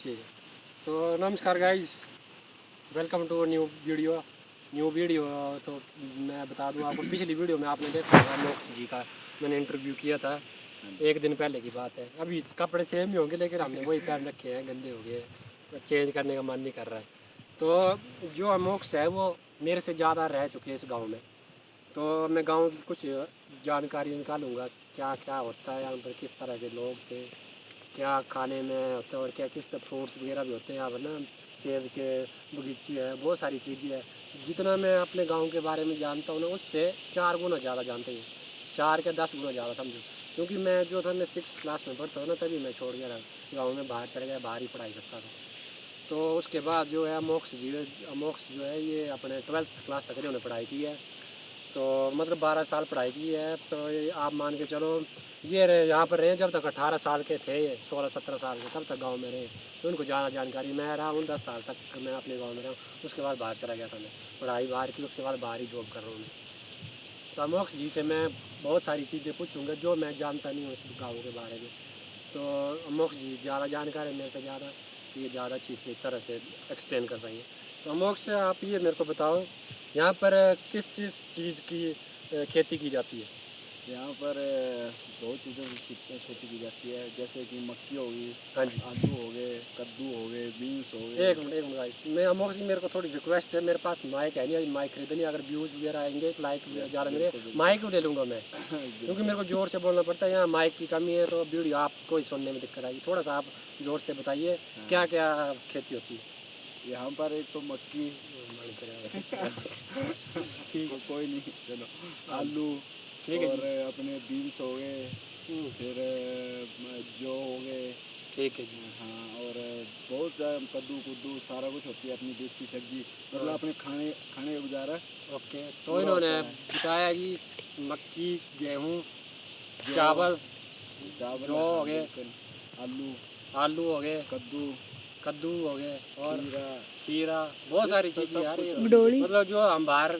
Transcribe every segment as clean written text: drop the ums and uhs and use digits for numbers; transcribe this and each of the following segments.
ठीक है। तो नमस्कार guys, welcome to new video. तो मैं बता दूं आपको, पिछली वीडियो में आपने देखा होगा मोक्ष जी का मैंने इंटरव्यू किया था। एक दिन पहले की बात है। अभी इस कपड़े सेम ही होंगे लेकिन हमने वही पहन रखे हैं, गंदे हो गए, चेंज करने का मन नहीं कर रहा है। तो जो मोक्ष है वो मेरे से ज़्यादा रह चुके हैं इस गाँव में। तो मैं गांव की कुछ जानकारी निकालूंगा, क्या क्या होता है यहाँ पर, किस तरह के लोग थे, क्या खाने में होता है और क्या किस तरह फ्रूट्स वगैरह भी होते हैं यहाँ पर ना। सेब के बगीचे है, बहुत सारी चीज़ें हैं। जितना मैं अपने गांव के बारे में जानता हूँ ना, उससे 4 गुना ज़्यादा जानते हैं, 4 या 10 गुना ज़्यादा समझो। क्योंकि मैं जो था, मैं 6th क्लास में पढ़ता हूँ ना, तभी मैं छोड़ गया था गाँव में, बाहर चले गया, बाहर ही पढ़ाई करता था। तो उसके बाद जो है मोक्ष जो है ये अपने 12th क्लास तक इन्होंने पढ़ाई की है। तो मतलब 12 साल पढ़ाई की है। तो आप मान के चलो, ये रहे यहाँ पर रहे जब तक 18 साल के थे, ये 16-17 साल के, तब तक गांव में रहे। तो उनको ज़्यादा जानकारी। मैं रहा हूँ 10 साल तक मैं अपने गांव में रहा हूँ। उसके बाद बाहर चला गया था, मैं पढ़ाई बाहर की, उसके बाद बाहर ही जॉब कर रहा हूँ मैं। तो अमोक्ष जी से मैं बहुत सारी चीज़ें पूछूँगा जो मैं जानता नहीं हूँ इस गाँव के बारे में। तो अमोक्ष जी ज़्यादा जानकार है मेरे से ज़्यादा, ये ज़्यादा अच्छी से तरह से एक्सप्लेन कर पाएंगे। तो अमोक्ष आप ये मेरे को बताओ, यहाँ पर किस चीज़ की खेती की जाती है? यहाँ पर बहुत चीज़ों की खेती की जाती है, जैसे कि मक्की होगी, हाँ जी। आलू हो गए, कद्दू हो गए, बीन्स हो गए। एक मिनट गाइस, मैं अमोक्ष जी, मेरे को थोड़ी रिक्वेस्ट है, मेरे पास माइक है नहीं, अभी माइक खरीदनी। अगर व्यूज़ वगैरह आएंगे, लाइक ज़्यादा मेरे, माइक ले लूँगा मैं, क्योंकि मेरे को ज़ोर से बोलना पड़ता है। यहाँ माइक की कमी है तो वीडियो आपको ही सुनने में दिक्कत आएगी। थोड़ा सा आप ज़ोर से बताइए क्या क्या खेती होती है यहाँ पर एक तो मक्की कोई नहीं, चलो आलू, ठीक है और जी। अपने बीन्स हो गए, फिर जो हो गए। ठीक है जी। हाँ, और बहुत कद्दू कुद्दू सारा कुछ होती है अपनी देसी सब्जी, मतलब अपने खाने खाने का गुजारा। ओके। तो पूरा इन्होंने होता है। बताया कि मक्की, गेहूँ, जो चावल, चावल, जौ हाँ हो गए, बिल्कुल, आलू, आलू हो गए, कद्दू हो गए, और खीरा, खीरा, बहुत ये सारी सब चीज़ें सब यार। कुछ ये होती मतलब जो हम बाहर,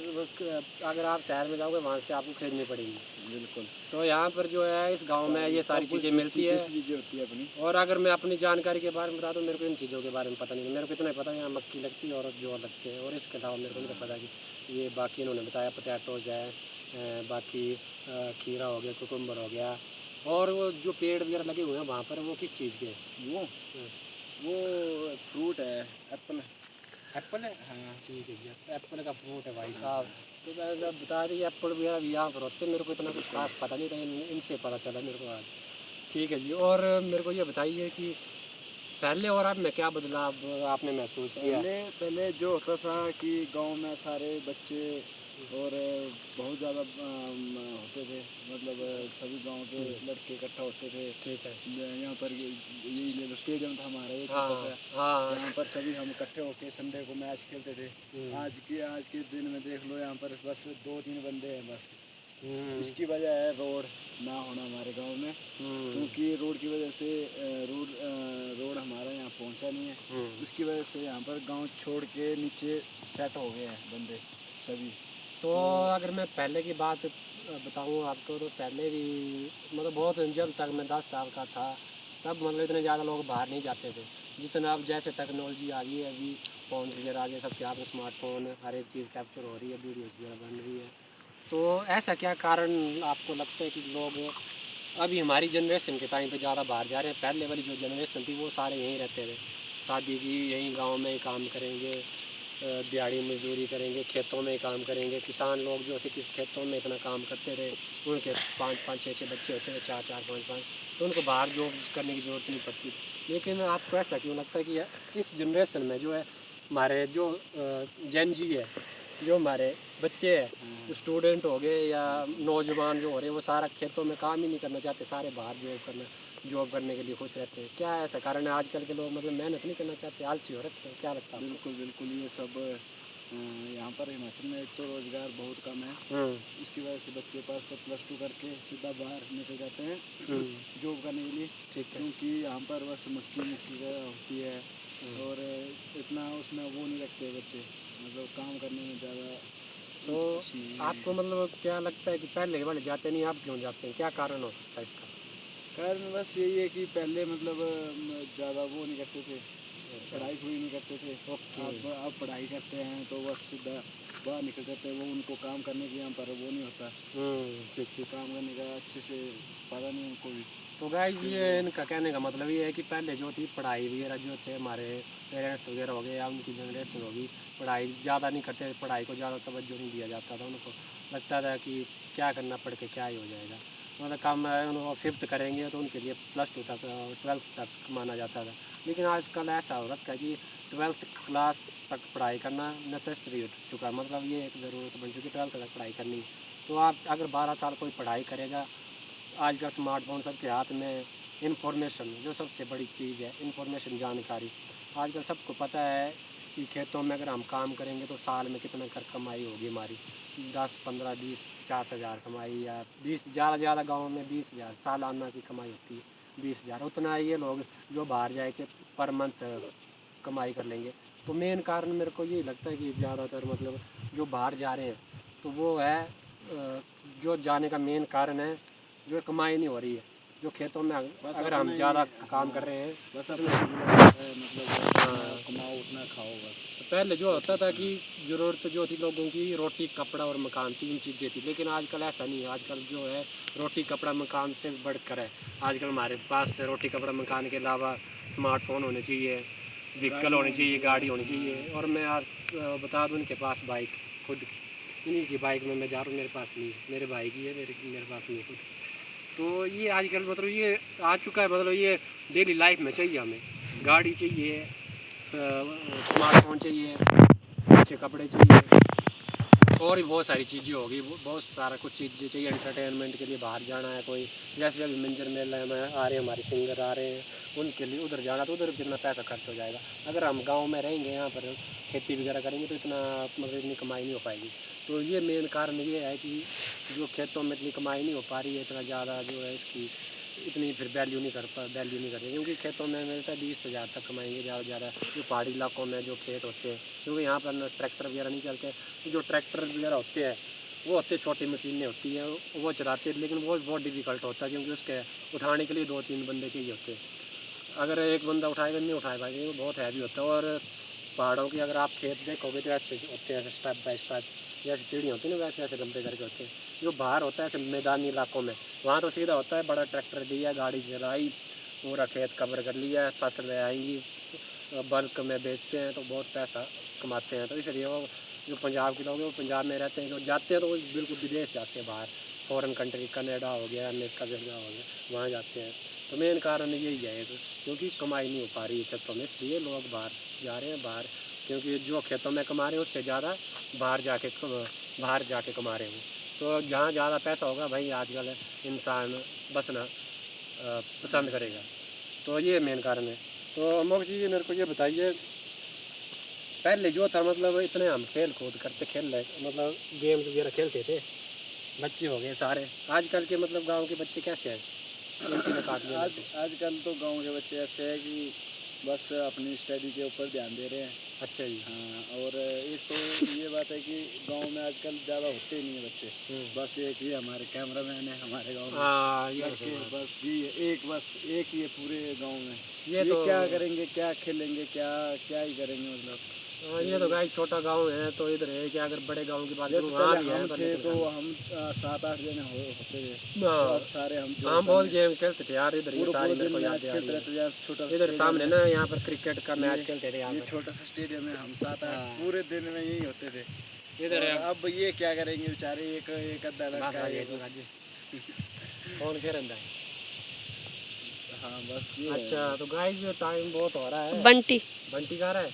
अगर आप शहर में जाओगे वहाँ से आपको खरीदनी पड़ेगी। है। बिल्कुल, तो यहाँ पर जो है इस गांव में ये सारी सब कुछ चीज़ें मिलती है। देसी चीज़ें होती है अपनी। और अगर मैं अपनी जानकारी के बारे में बता दूँ, मेरे को इन चीज़ों के बारे में पता नहीं है। मेरे को इतना ही पता है यहाँ मक्की लगती है और जौ लगते हैं, और इसके अलावा मेरे को नहीं पता कि ये बाकी इन्होंने बताया पोटैटोज़ है, बाकी खीरा हो गया, कुकुम्बर हो गया, और वो जो पेड़ वगैरह लगे हुए हैं वहाँ पर, वो किस चीज़ के हैं? वो वो फ्रूट है, एप्पल। एप्पल है। हाँ ठीक है जी, एप्पल का फ्रूट है भाई साहब। तो मैं बता रही एप्पल वगैरह भी यहाँ पर होते हैं। मेरे को इतना कुछ खास पता नहीं था, इनसे पता चला मेरे को आज। ठीक है जी। और मेरे को ये बताइए कि पहले और अब में क्या बदलाव आपने महसूस किया? पहले पहले जो होता था कि गांव में सारे बच्चे और बहुत ज़्यादा होते थे, मतलब सभी गांव के लड़के इकट्ठा होते थे। ठीक है। यहाँ पर यही ले लो, स्टेडियम था हमारा एक हाँ छोटा सा, हाँ। यहाँ पर सभी हम इकट्ठे होकर संडे को मैच खेलते थे। आज के दिन में देख लो, यहाँ पर बस 2-3 बंदे हैं बस। इसकी वजह है रोड ना होना हमारे गांव में, क्योंकि रोड की वजह से रोड हमारा यहाँ पहुँचा नहीं है। उसकी वजह से यहाँ पर गांव छोड़ के नीचे सेट हो गए हैं बंदे सभी। तो अगर मैं पहले की बात बताऊँ आपको, तो पहले भी मतलब बहुत, जब तक मैं 10 साल का था तब मतलब इतने ज़्यादा लोग बाहर नहीं जाते थे जितना अब। जैसे टेक्नोलॉजी आ गई है, अभी फ़ोन वगैरह आ गए, सबके हाथ में स्मार्टफोन, हर एक चीज़ कैप्चर हो रही है, वीडियोज़ वगैरह बन रही है। तो ऐसा क्या कारण आपको लगता है कि लोग अभी हमारी जनरेशन के टाइम पे ज़्यादा बाहर जा रहे हैं? पहले वाली जो जनरेशन थी वो सारे यहीं रहते थे, शादी की यहीं गांव में ही काम करेंगे, दिहाड़ी मजदूरी करेंगे, खेतों में ही काम करेंगे। किसान लोग जो थे किस खेतों में इतना काम करते थे, उनके 5-5, 6-6 बच्चे होते थे, 4-4, 5-5, तो उनको बाहर जॉब करने की ज़रूरत नहीं पड़ती। लेकिन आपको ऐसा क्यों लगता है कि इस जनरेशन में जो है हमारे जो जेन जी है, जो हमारे बच्चे हैं, स्टूडेंट हो गए या नौजवान जो हो रहे हैं, वो सारा खेतों में काम ही नहीं करना चाहते, सारे बाहर जॉब करने के लिए खुश रहते हैं? क्या ऐसा कारण है आजकल के लोग मतलब मेहनत नहीं करना चाहते, आलसी हो रखे हैं? क्या लगता है? बिल्कुल बिल्कुल, ये सब यहाँ पर हिमाचल में एक तो रोज़गार बहुत कम है। इसकी वजह से बच्चे पास +2 करके सीधा बाहर निकल जाते हैं जॉब करने के लिए। ठीक है। क्योंकि यहाँ पर बस मक्की मुक्की का होती है, और इतना उसमें वो नहीं रखते बच्चे, मतलब काम करने में ज़्यादा। तो आपको मतलब क्या लगता है कि पहले वाले जाते नहीं, आप क्यों जाते हैं? क्या कारण हो सकता है इसका? कारण बस यही है कि पहले मतलब ज़्यादा वो नहीं करते थे, पढ़ाई कोई नहीं करते थे। ओके। अब पढ़ाई करते हैं तो बस सीधा बाहर निकल जाते हैं, वो उनको काम करने की यहाँ पर वो नहीं होता, ठीक ठीक। काम करने का अच्छे से पता नहीं उनको भी। तो गाइस ये इनका कहने का मतलब ये है कि पहले जो थी पढ़ाई वगैरह जो थे हमारे पेरेंट्स वगैरह हो गए या उनकी जनरेशन होगी, पढ़ाई ज़्यादा नहीं करते, पढ़ाई को ज़्यादा तवज्जो नहीं दिया जाता था। उनको लगता था कि क्या करना, पढ़ के क्या ही हो जाएगा, मतलब काम उनको 5th करेंगे तो उनके लिए +2 तक 12th तक माना जाता था। लेकिन आजकल ऐसा हो रखा है कि 12th क्लास तक पढ़ाई करना नेसेसरी हो चुका है, मतलब ये एक ज़रूरत बन चुकी है 12th तक पढ़ाई करनी। तो आप अगर 12 साल कोई पढ़ाई करेगा, आजकल स्मार्टफोन सबके हाथ में, इंफॉर्मेशन जो सबसे बड़ी चीज़ है, इंफॉर्मेशन जानकारी। आजकल सबको पता है कि खेतों में अगर हम काम करेंगे तो साल में कितना कर कमाई होगी हमारी, 10 15 20 50 हज़ार कमाई, या 20 ज़्यादा गाँव में 20,000 सालाना की कमाई होती है, 20,000 उतना ये लोग जो बाहर जाए के पर मंथ कमाई कर लेंगे। तो मेन कारण मेरे को ये लगता है कि ज़्यादातर मतलब जो बाहर जा रहे हैं तो वो है जो जाने का मेन कारण है जो कमाई नहीं हो रही है, जो खेतों में बस अगर हम अपने ज़्यादा काम कर रहे हैं। बस अपने मतलब कमाओ उतना खाओ बस। पहले जो होता था कि ज़रूरत जो थी लोगों की रोटी कपड़ा और मकान 3 चीज़ें थी, लेकिन आजकल ऐसा नहीं है। आजकल जो है रोटी कपड़ा मकान से बढ़कर है। आजकल हमारे पास रोटी कपड़ा मकान के अलावा स्मार्टफोन होने चाहिए, व्हीकल होनी चाहिए, गाड़ी होनी चाहिए। और मैं आज बता दूं इनके पास बाइक खुद, इन्हीं की बाइक में मैं जा रहा हूँ, मेरे पास नहीं है, मेरे भाई की है, मेरे पास नहीं है खुद। तो ये आजकल मतलब ये आ चुका है, मतलब ये डेली लाइफ में चाहिए हमें, गाड़ी चाहिए, स्मार्टफोन चाहिए, अच्छे कपड़े चाहिए, और भी बहुत सारी चीज़ें होगी, बहुत सारा कुछ चीज़ें चाहिए एंटरटेनमेंट के लिए। बाहर जाना है कोई, जैसे अभी मंजर मेला में आ रहे हैं हमारे सिंगर आ रहे हैं, उनके लिए उधर जाना, तो उधर कितना पैसा खर्च हो जाएगा। अगर हम गांव में रहेंगे, यहाँ पर खेती वगैरह करेंगे तो इतना मतलब इतनी कमाई नहीं हो पाएगी। तो ये मेन कारण ये है कि जो खेतों में इतनी कमाई नहीं हो पा रही है, इतना ज़्यादा जो है इसकी इतनी फिर वैल्यू नहीं करते, क्योंकि खेतों में मिलता है 20,000 तक कमाएंगे ज़्यादा से ज़्यादा। जो पहाड़ी इलाकों में जो खेत होते हैं, क्योंकि यहाँ पर ट्रैक्टर वगैरह नहीं चलते, तो जो ट्रैक्टर वगैरह होते हैं वो होते छोटी मशीनें होती हैं, वो चलाते हैं, लेकिन वो बहुत डिफ़िकल्ट होता है, क्योंकि उसके उठाने के लिए 2-3 बंदे चाहिए होते हैं। अगर एक बंदा उठाएगा नहीं उठाए पाएंगे, वो बहुत हैवी होता है। और पहाड़ों की अगर आप खेत देखोगे तो ऐसे होते हैं, स्टेप बाय स्टेप, जैसे सीढ़ियाँ होती है ना वैसे ऐसे लंबे करके होते हैं। जो बाहर होता है ऐसे मैदानी इलाकों में, वहाँ तो सीधा होता है, बड़ा ट्रैक्टर दिया, गाड़ी चलाई, पूरा खेत कवर कर लिया, फसल आएंगी, बल्क में बेचते हैं तो बहुत पैसा कमाते हैं। तो इसलिए वो जो पंजाब के लोग हैं वो पंजाब में रहते हैं, जो जाते हैं तो वो बिल्कुल विदेश जाते हैं, बाहर फॉरेन कंट्री, कनाडा हो गया, अमेरिका वगैरह हो गया, वहाँ जाते हैं। तो मेन कारण यही है क्योंकि कमाई नहीं हो पा रही है खेतों में, इसलिए लोग बाहर जा रहे हैं। बाहर क्योंकि जो खेतों में कमा रहे हैं उससे ज़्यादा बाहर जाके कमा रहे हैं। तो जहाँ ज़्यादा पैसा होगा भाई आजकल इंसान बसना पसंद करेगा। तो ये मेन कारण है। तो अमोक जी मेरे को ये बताइए, पहले जो था मतलब इतने हम खेल कूद करते, खेल रहे मतलब गेम्स वगैरह खेलते थे, बच्चे हो गए सारे, आजकल के मतलब गांव के बच्चे कैसे हैं? आजकल तो गांव के बच्चे ऐसे हैं कि बस अपनी स्टडी के ऊपर ध्यान दे रहे हैं। अच्छा जी। हाँ, और एक तो ये बात है कि गांव में आजकल ज़्यादा होते ही नहीं है बच्चे। बस एक ही हमारे कैमरामैन है हमारे गांव में, हाँ ये बस एक ही है पूरे गांव में। ये तो क्या करेंगे, क्या खेलेंगे, क्या क्या ही करेंगे मतलब। ये तो भाई छोटा गांव है तो इधर है कि अगर बड़े गांव की बात जैसे करूँ, पहले भी है हम पर थे लेकिन तो हम 7-8 जने होते थे, तो हाँ, अब सारे हम हम बहुत गेम खेलते थे यार इधर, ये पूरे सारी पूरे मेरे दिन को याद मैच आ खेलते रही रहते थे। छोटा है। इधर सामने ना यहाँ पर क्रिकेट का मैच खेलते थे यहाँ ये पर। छोटा सा स्टेडियम है, हम 7-8 हाँ। पूरे दिन में यही होते थे। इधर और अब ये क्या करेंगे बेचारे, एक अद्धा लड़का है। कौन से रहता है? हाँ बस ये अच्छा तो गाइस टाइम बहुत हो रहा है, बंटी बंटी का रहा है,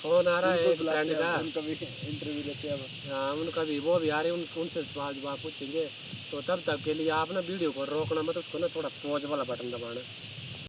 फोन आ रहा है एक फ्रेंड का, उनका भी इंटरव्यू लेते हैं अब। हाँ उनका भी, वो भी आ रहे हैं, उनसे सवाल जवाब पूछेंगे। तो तब तक के लिए आप ना वीडियो को रोकना मत, उसको ना थोड़ा पॉज वाला बटन दबाना।